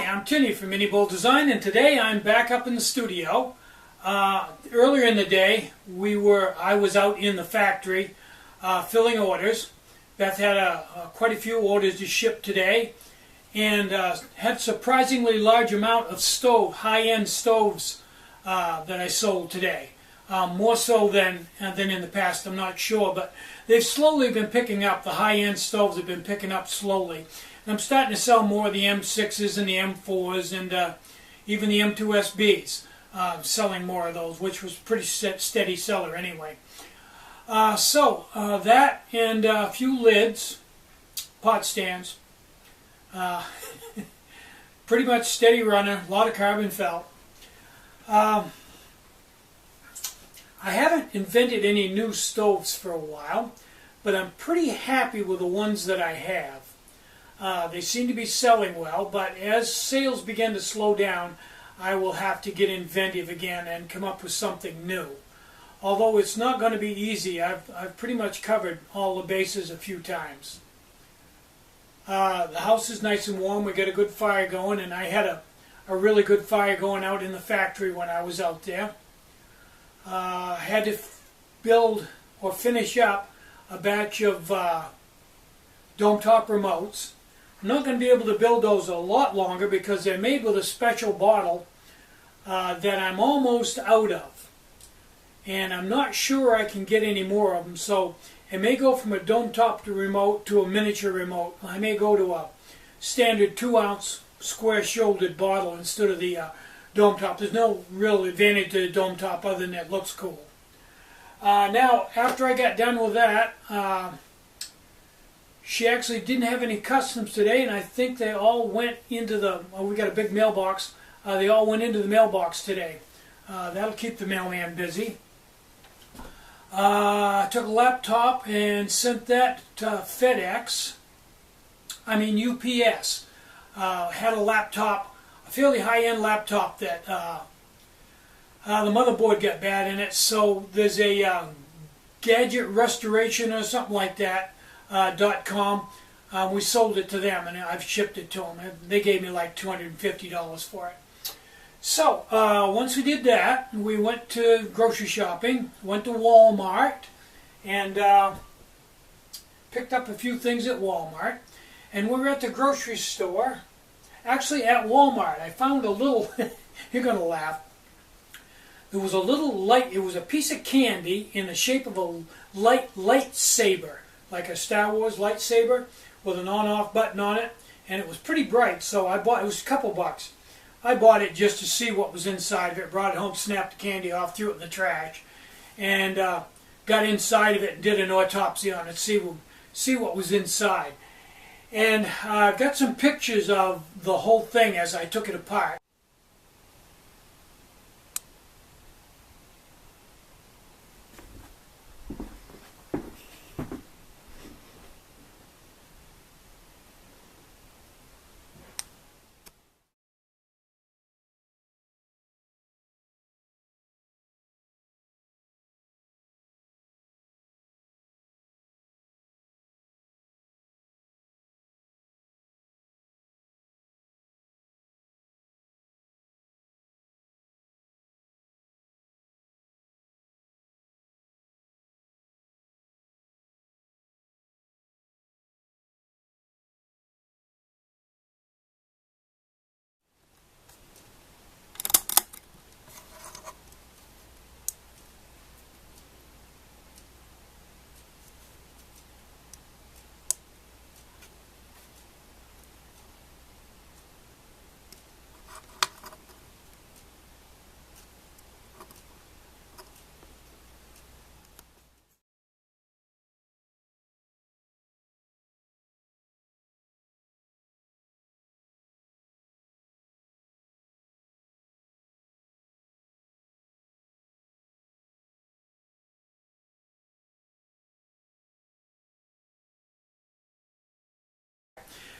Hi, I'm Tinny from minibulldesign, and today I'm back up in the studio. Earlier in the day, I was out in the factory filling orders. Beth had quite a few orders to ship today, and had a surprisingly large amount of high-end stoves that I sold today. More so than in the past, I'm not sure, but they've slowly been picking up. The high-end stoves have been picking up slowly. And I'm starting to sell more of the M6s and the M4s and even the M2SBs. Selling more of those, which was a pretty steady seller anyway. That and a few lids, pot stands. Pretty much steady runner, a lot of carbon felt. I haven't invented any new stoves for a while, but I'm pretty happy with the ones that I have. They seem to be selling well, but as sales begin to slow down, I will have to get inventive again and come up with something new. Although it's not going to be easy, I've pretty much covered all the bases a few times. The house is nice and warm. We got a good fire going, and I had a really good fire going out in the factory when I was out there. I had to build or finish up a batch of dome top remotes. I'm not going to be able to build those a lot longer because they're made with a special bottle that I'm almost out of. And I'm not sure I can get any more of them, so it may go from a dome top remote to a miniature remote. I may go to a standard 2-ounce square-shouldered bottle instead of the dome top. There's no real advantage to the dome top other than it looks cool. Now, after I got done with that, she actually didn't have any customs today, and I think they all went into we got a big mailbox. They all went into the mailbox today. That'll keep the mailman busy. I took a laptop and sent that to UPS. Had a laptop, a fairly high-end laptop that the motherboard got bad in it, so there's a gadget restoration or something like that. .com. We sold it to them, and I've shipped it to them. They gave me like $250 for it. So once we did that, we went to grocery shopping, went to Walmart, and picked up a few things at Walmart. And we were at the grocery store. Actually, at Walmart, I found a little, you're going to laugh, there was a little light, it was a piece of candy in the shape of a lightsaber, like a Star Wars lightsaber with an on-off button on it, and it was pretty bright, so I bought it. Was a couple bucks. I bought it just to see what was inside of it, brought it home, snapped the candy off, threw it in the trash, and got inside of it and did an autopsy on it, see what was inside. And I've got some pictures of the whole thing as I took it apart.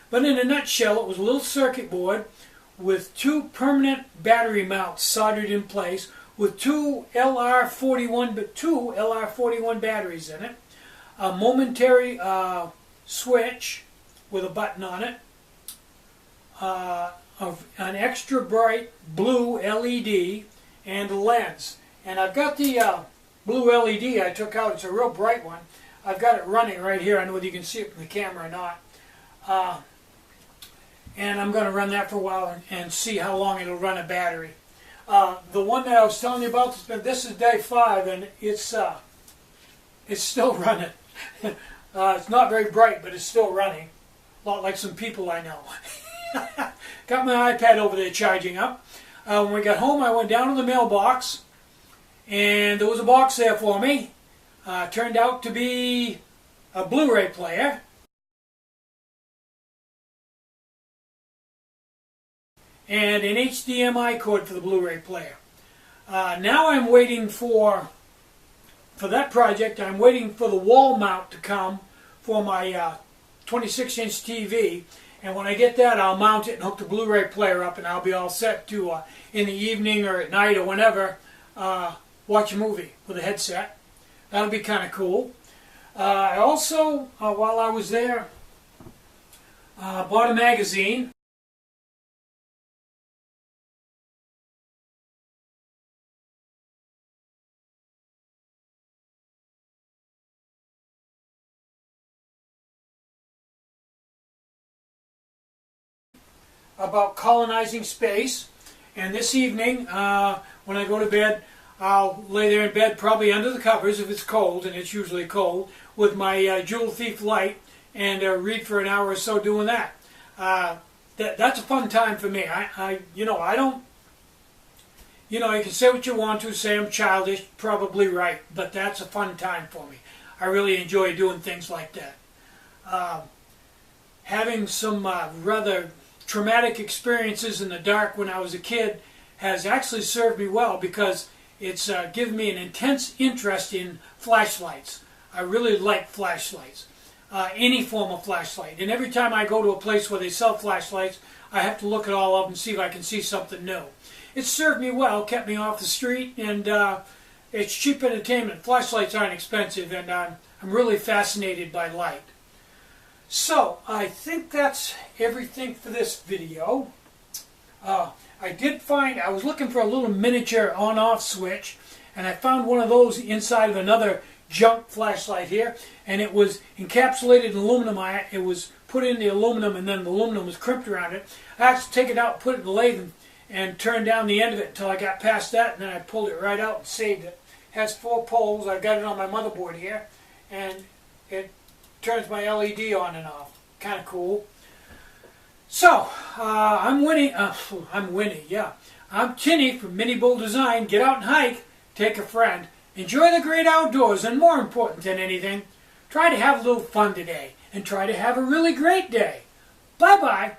But in a nutshell, it was a little circuit board with two permanent battery mounts soldered in place with two LR41 batteries in it, a momentary switch with a button on it, of an extra bright blue LED and a lens. And I've got the blue LED I took out. It's a real bright one. I've got it running right here. I don't know whether you can see it from the camera or not. And I'm going to run that for a while and see how long it'll run a battery. The one that I was telling you about, this is day 5, and it's still running. It's not very bright, but it's still running. A lot like some people I know. Got my iPad over there charging up. When we got home, I went down to the mailbox, and there was a box there for me. Turned out to be a Blu-ray player. And an HDMI cord for the Blu-ray player. Now I'm waiting for that project, I'm waiting for the wall mount to come for my 26-inch TV. And when I get that, I'll mount it and hook the Blu-ray player up, and I'll be all set to, in the evening or at night or whenever, watch a movie with a headset. That'll be kind of cool. I also, while I was there, bought a magazine. About colonizing space, and this evening when I go to bed, I'll lay there in bed, probably under the covers if it's cold, and it's usually cold, with my Jewel Thief light and read for an hour or so doing that. That's a fun time for me. I don't, you can say what you want to, say I'm childish, probably right, but that's a fun time for me. I really enjoy doing things like that. Having some rather traumatic experiences in the dark when I was a kid has actually served me well, because it's given me an intense interest in flashlights. I really like flashlights, any form of flashlight. And every time I go to a place where they sell flashlights, I have to look at all of them and see if I can see something new. It's served me well, kept me off the street, and it's cheap entertainment. Flashlights aren't expensive, and I'm really fascinated by light. So, I think that's everything for this video. I was looking for a little miniature on-off switch, and I found one of those inside of another junk flashlight here, and it was encapsulated in aluminum. It was put in the aluminum, and then the aluminum was crimped around it. I had to take it out, put it in the lathe, and turn down the end of it until I got past that, and then I pulled it right out and saved it. It has 4 poles. I've got it on my motherboard here, and it turns my LED on and off. Kind of cool. So, I'm Winnie, yeah. I'm Tinny from minibulldesign. Get out and hike, take a friend, enjoy the great outdoors, and more important than anything, try to have a little fun today, and try to have a really great day. Bye-bye.